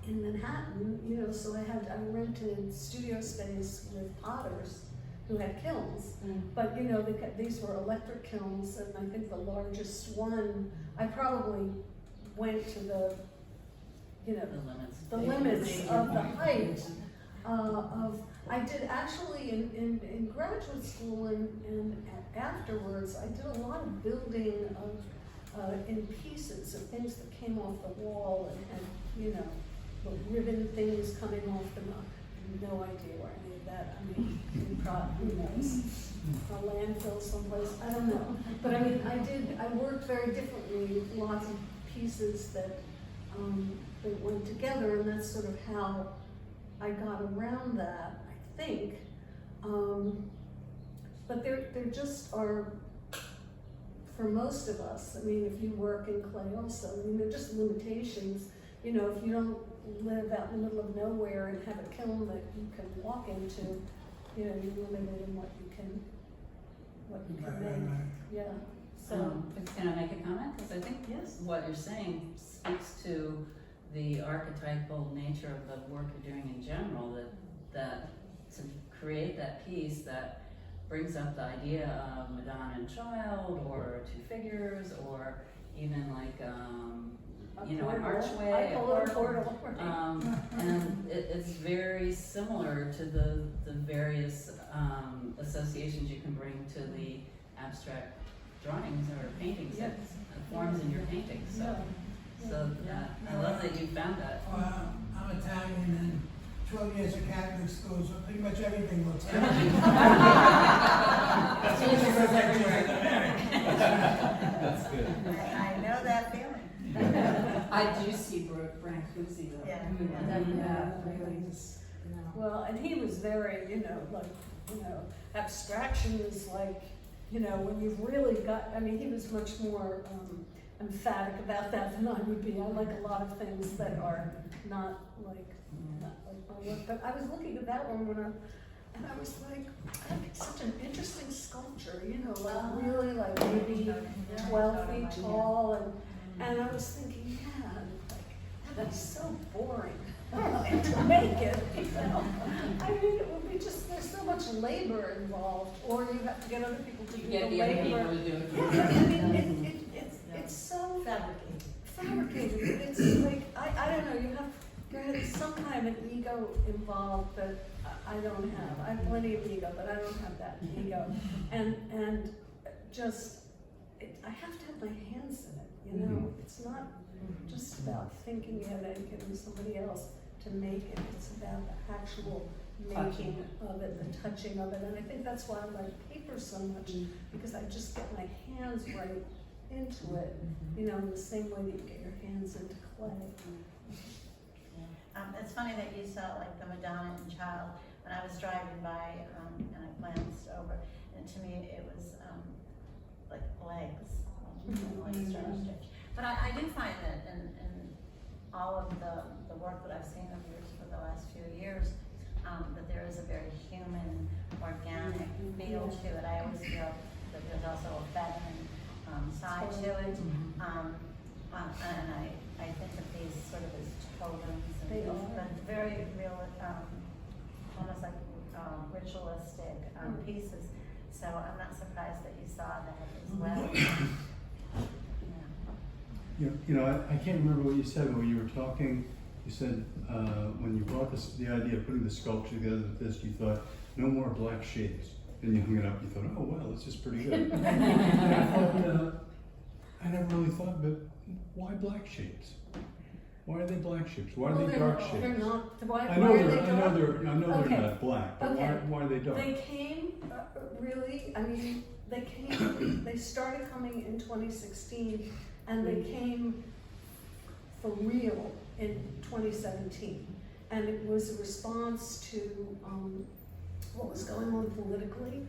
in Manhattan, so I rented studio space with potters who had kilns. But these were electric kilns, and I think the largest one, I probably went to the limits of the height I did actually in graduate school and afterwards, I did a lot of building of in pieces of things that came off the wall and had, the ribbon things coming off them. No idea where any of that, who knows, a landfill someplace, I don't know. But I worked very differently, lots of pieces that went together, and that's sort of how I got around that, I think. But there just are, for most of us, if you work in clay also, there are just limitations. If you don't live out in the middle of nowhere and have a kiln that you can walk into, you're limited in what you can make. Yeah. So. Can I make a comment? Because I think Yes. what you're saying speaks to the archetypal nature of the work you're doing in general, that to create that piece that brings up the idea of Madonna and Child, or two figures, or even like an archway, a portal. and it's very similar to the various associations you can bring to the abstract drawings or paintings that forms in your paintings. So I love that you found that. Well, I'm Italian and 12 years of Catholic school, so pretty much everything looks like That's good. I know that feeling. I do see Brancusi though. Yeah. Really just, Well, and he was very, abstraction is like, when you've really got, he was much more emphatic about that than I would be. I like a lot of things that are not like my work. But I was looking at that one and I was like, it's such an interesting sculpture, really like maybe 12 feet tall, and I was thinking, that's so boring to make it, it would be just, there's so much labor involved, or you have to get other people to do the labor. to do it. Yeah, it's so fabricated. It's like, I don't know, there is some kind of an ego involved that I don't have. I have plenty of ego, but I don't have that ego. And just, I have to have my hands in it, It's not just about thinking it and getting somebody else to make it. It's about the actual making of it, the touching of it. And I think that's why I like paper so much, because I just get my hands right into it, in the same way that you get your hands into clay. It's funny that you saw like the Madonna and Child. When I was driving by and I glanced over, and to me it was like legs, But I do find that in all of the work that I've seen of yours for the last few years, that there is a very human, organic feel to it. I always feel that there's also a feminine side to it. And I think of these sort of as totems and They these, are. but very real, almost like ritualistic pieces. So I'm not surprised that you saw that as well. Yeah. You know, I can't remember what you said when you were talking. You said when you brought the idea of putting the sculpture together with this, you thought, no more black shapes. Then you hung it up, you thought, oh, well, this is pretty good. And I thought, I never really thought, but why black shapes? Why are they black shapes? Why are they dark shapes? They're not. Why I know are they they're, dark? they're Okay. not black, but Okay. why are they dark? They came, really, I mean, they started coming in 2016, and they came for real in 2017. And it was a response to what was going on politically.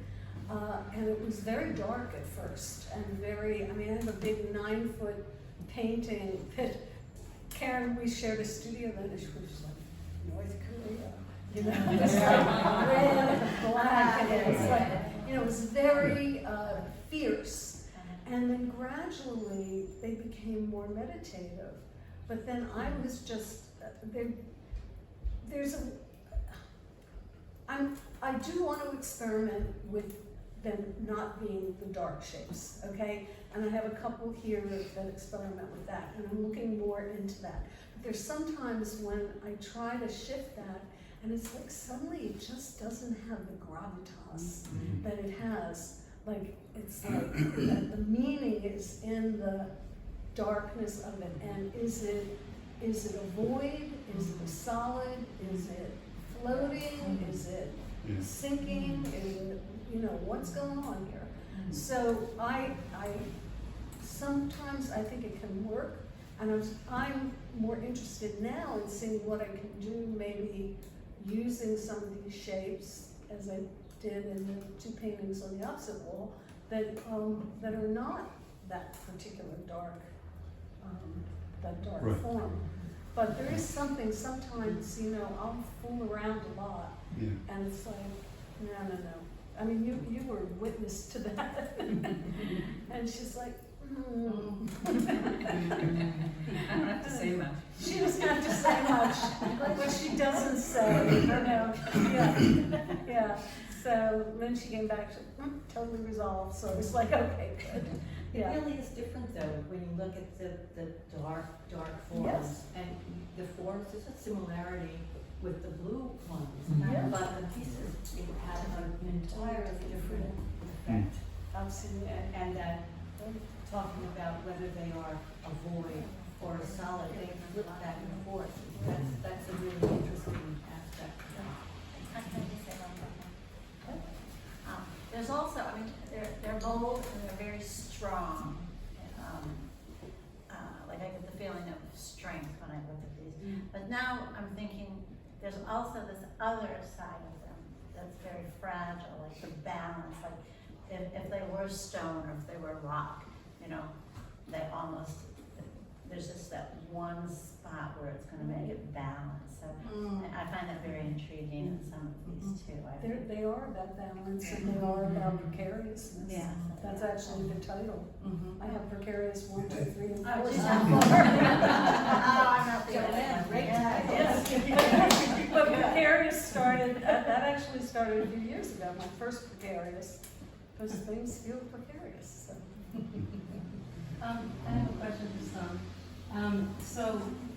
And it was very dark at first, and very, I mean, I have a big 9-foot painting that Karen, we shared a studio then, and she was like, North Korea, you know, just like red and black, and it was like, you know, it was very fierce. And then gradually they became more meditative. But then I was just, I do want to experiment with them not being the dark shapes, okay? And I have a couple here that experiment with that, and I'm looking more into that. But there's sometimes when I try to shift that, and it's like suddenly it just doesn't have the gravitas that it has. Like, it's like the meaning is in the darkness of it, and is it a void? Is it a solid? Is it floating? Is it sinking? Is it, you know, what's going on here? So I sometimes I think it can work, and I'm more interested now in seeing what I can do, maybe using some of these shapes as I did in the 2 paintings on the opposite wall that are not that particular dark, Right. form. But there is something sometimes, you know, I'll fool around a lot, Yeah. and it's like, no. I mean, you were witness to that. And she's like, I don't have to say much. She doesn't have to say much, what she doesn't say, you know, yeah. So then she came back, she totally resolved, so it's like, okay, good, yeah. It really is different though, when you look at the dark forms. Yes. And the forms, there's a similarity with the blue ones. Yeah. But the pieces, it had an entirely different effect. Absolutely. And that, talking about whether they are a void or a solid, they flip back and forth. That's a really interesting aspect. Can I just say one more thing? There's also, I mean, they're bold and they're very strong. Like I get the feeling of strength when I look at these. But now I'm thinking there's also this other side of them that's very fragile, like the balance. Like if they were stone or if they were rock, you know, they almost, there's just that one spot where it's going to make it balance. So I find that very intriguing in some of these too. They are about balance, and they are about precariousness. Yeah. That's actually the title. I have precarious 1, 2, 3, and 4. Oh, geez, I'm I'm not the only Jo-Ann, one. great Yes. But precarious started, that actually started a few years ago, my first precarious, because things feel precarious, so. I have a question for Sohn. So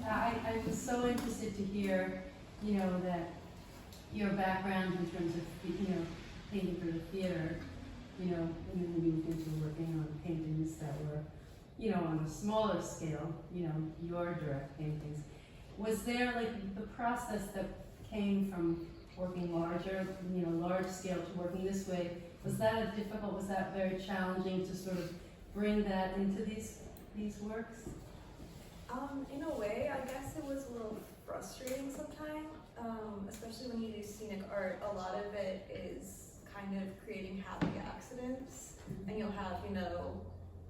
I was so interested to hear, you know, that your background in terms of, you know, painting for the theater, you know, and then you moved into working on paintings that were, you know, on a smaller scale, you know, your direct paintings. Was there like the process that came from working larger, you know, large scale to working this way, was that was that very challenging to sort of bring that into these works? In a way, I guess it was a little frustrating sometimes, especially when you do scenic art. A lot of it is kind of creating happy accidents, and you'll have, you know,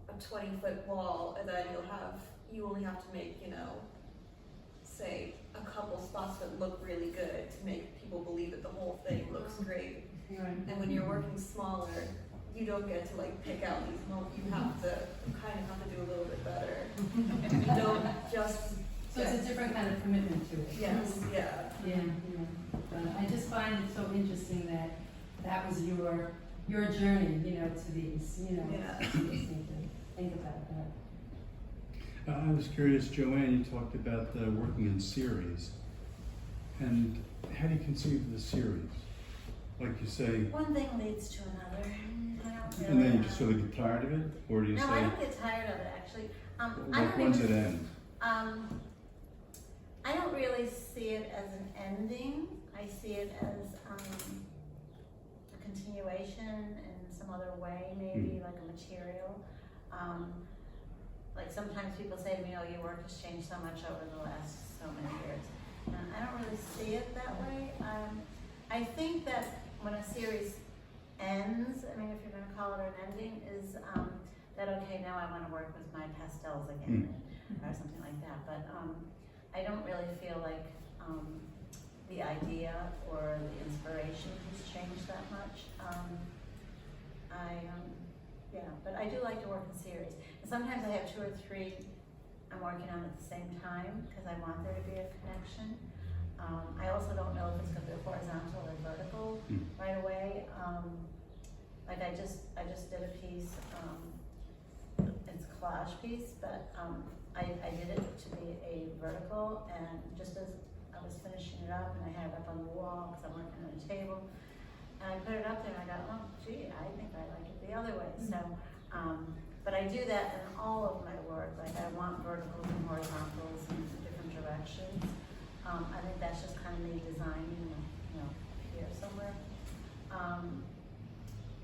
a 20-foot wall, and then you only have to make, you know, say a couple spots that look really good to make people believe that the whole thing looks great. Right. And when you're working smaller, you don't get to like pick out these moments. You have to kind of have to do a little bit better. You don't just. So it's a different kind of commitment to it. Yes. Yeah. Yeah, yeah. But I just find it so interesting that that was your journey, you know, to these, you know. Yeah. It's interesting to think about that. I was curious, Jo-Ann, you talked about working in series. And how do you conceive of the series? Like you say, One thing leads to another. I don't really. and then you just sort of get tired of it? Or do you No, say, I don't get tired of it actually. I like, don't when's even- it end? I don't really see it as an ending. I see it as a continuation in some other way, maybe like a material. Like sometimes people say to me, "Oh, your work has changed so much over the last so many years." And I don't really see it that way. I think that when a series ends, I mean, if you're going to call it an ending, is that okay? Now I want to work with my pastels again, or something like that. But I don't really feel like the idea or the inspiration has changed that much. Yeah, but I do like to work in series. And sometimes I have 2 or 3 I'm working on at the same time because I want there to be a connection. I also don't know if it's going to be horizontal or vertical right away. Like I just did a piece. It's a collage piece, but I did it to be a vertical, and just as I was finishing it up, and I had it up on the wall because I'm working on a table, and I put it up there, and I got, oh, gee, I think I like it the other way. So, but I do that in all of my work. Like I want verticals and horizontals in different directions. I think that's just kind of me designing, you know, here somewhere.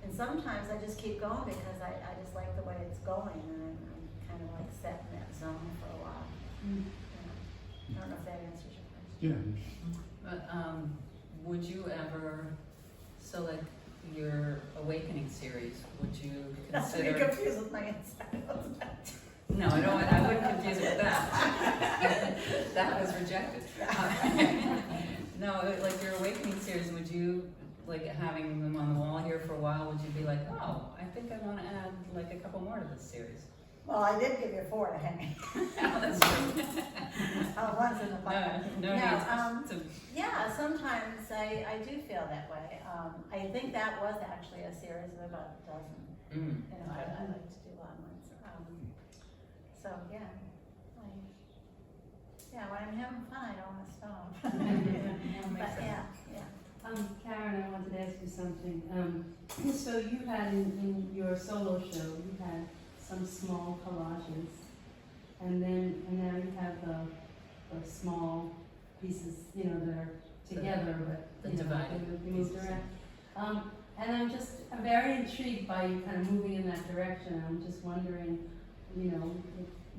And sometimes I just keep going because I just like the way it's going, and I'm kind of like set in that zone for a while. You know. I don't know if that answers your question. Yeah. But would you ever, so like your Awakening series, would you That's to be consider? confused with my inside. No, I wouldn't confuse it with that. That was rejected. No, like your Awakening series, would you, like having them on the wall here for a while, would you be like, oh, I think I want to add like a couple more to this series? Well, I did give you 4 to hang. Oh, that's true. One's in the bucket. No need to. Yeah, sometimes I do feel that way. I think that was actually a series of about a dozen. You know, I like to do long ones. So yeah, when I'm having fun, I don't want to stop. But yeah. Karen, I wanted to ask you something. So you had in your solo show, you had some small collages, and now you have the small pieces, you know, that are together, but the divided you moved around. And I'm very intrigued by you kind of moving in that direction. I'm just wondering, you know,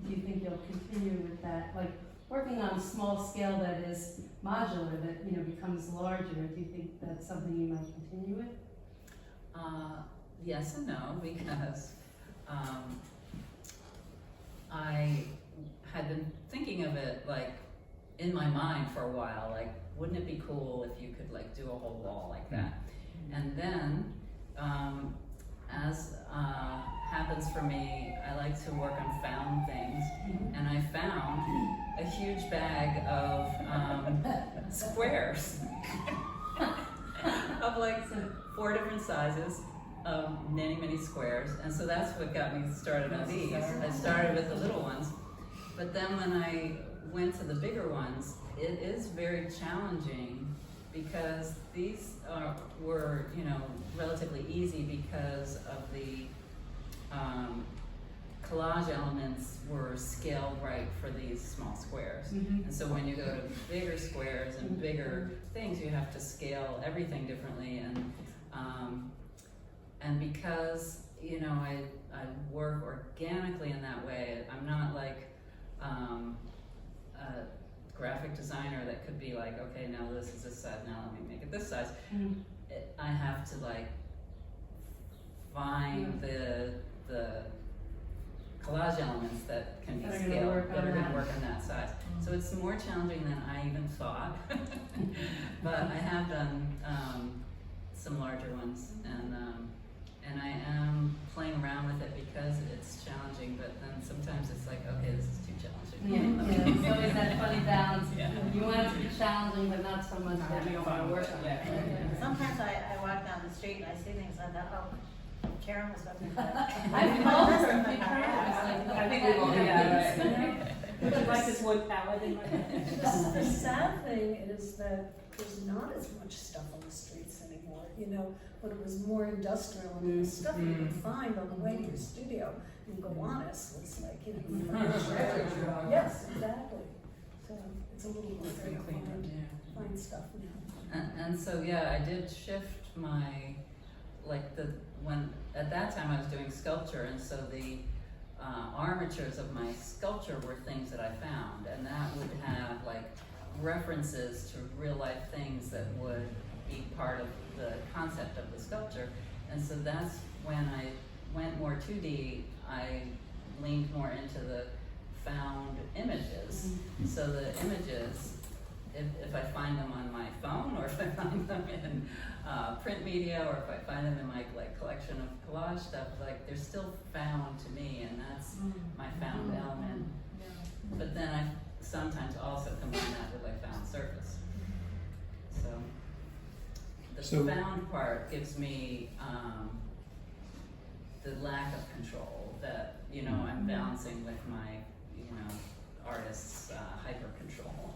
do you think you'll continue with that, like working on a small scale that is modular, that, you know, becomes larger? Do you think that's something you might continue with? Yes and no, because I had been thinking of it like in my mind for a while, like wouldn't it be cool if you could like do a whole wall like that? And then, as happens for me, I like to work on found things, and I found a huge bag of squares of like 4 different sizes of many squares, and so that's what got me started on these. I started with the little ones, but then when I went to the bigger ones, it is very challenging because these were, you know, relatively easy because of the collage elements were scaled right for these small squares. And so when you go to bigger squares and bigger things, you have to scale everything differently. And because, you know, I work organically in that way, I'm not like a graphic designer that could be like, okay, now this is this size, now let me make it this size. I have to like find the collage elements that can be That are scaled, gonna work that on are going that. to work on that size. So it's more challenging than I even thought. But I have done some larger ones, and I am challenging, but then sometimes it's like, okay, this is too challenging. Yeah, it's always that funny balance. Yeah. You want it to be challenging, but not so much that you don't want to work on it. Yeah. Sometimes I walk down the street and I see things like that, oh, Karen was looking for that. I've called her a few times, like, I think we've all done that, right? Would you like this wood palette in my hand? The sad thing is that there's not as much stuff on the streets anymore. You know, when it was more industrial and the stuff you could find on the way to your studio in Gowanus was like, you know, treasure trove. Yes, exactly. So it's a little more difficult to find stuff now. And so, yeah, I did shift my, at that time I was doing sculpture, and so the armatures of my sculpture were things that I found, and that would have like references to real life things that would be part of the concept of the sculpture. And so that's when I went more 2D, I leaned more into the found images. So the images, if I find them on my phone, or if I find them in print media, or if I find them in my collection of collage stuff, like they're still found to me, and that's my found element. But then I sometimes also combine that with my found surface. So the found part gives me the lack of control that, you know, I'm balancing with my, you know, artist's hyper control.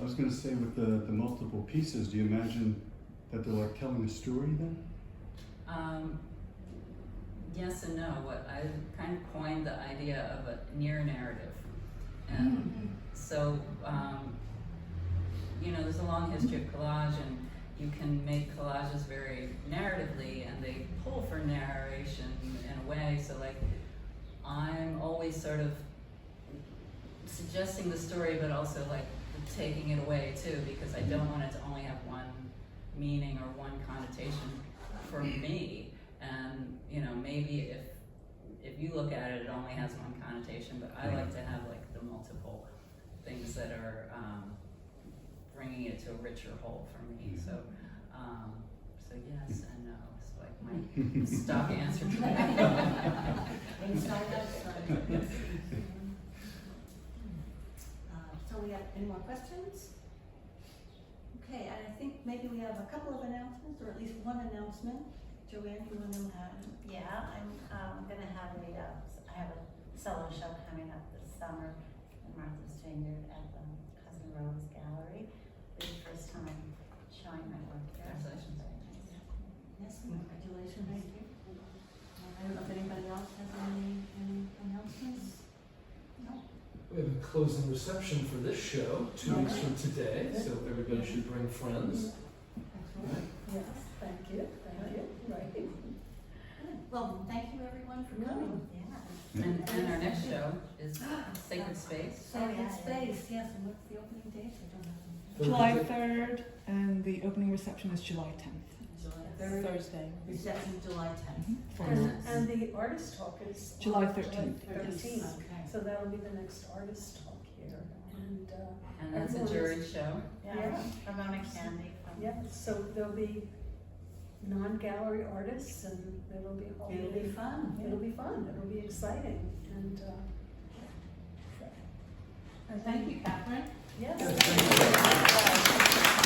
I was going to say, with the multiple pieces, do you imagine that they're like telling a story then? Yes and no. What I kind of coined the idea of a near narrative, and so you know, there's a long history of collage, and you can make collages very narratively, and they pull for narration in a way. So like, I'm always sort of suggesting the story, but also like taking it away too, because I don't want it to only have one meaning or one connotation for me. And you know, maybe if you look at it, it only has one connotation, but I like to have like the multiple things that are bringing it to a richer whole for me. So yes and no is like my stock answer to that. Inside, outside. So we have any more questions? Okay, and I think maybe we have a couple of announcements, or at least one announcement. Jo-Ann, you want to Yeah, I'm gonna have I have a solo show coming up this summer in Martha's Vineyard at the Cousin Rose Gallery. It's the first time I'm showing my work there. Congratulations. Very nice. Yes, congratulations. Thank you. I don't know if anybody else has any announcements? No? We have a closing reception for this show 2 weeks from today, so everybody should bring friends. Excellent. Yes, thank you, thank you, right. Good. Well, thank you everyone for coming. Yeah. And our next show is Sacred Space. Sacred Space, yes, and what's the opening date? I don't know. July 3rd, and the opening reception is July 10th. July 3rd. Thursday. Reception July 10th. And the artist talk is July on 13th. July 13th. Okay. So that'll be the next artist talk here, and And that's a everyone jury is- show. Yeah, Ramona Candy from. Yeah, so there'll be non-gallery artists, and it'll be all. It'll be fun. It'll be fun. It'll be exciting, and Thank you, Catherine. yes. Thank you.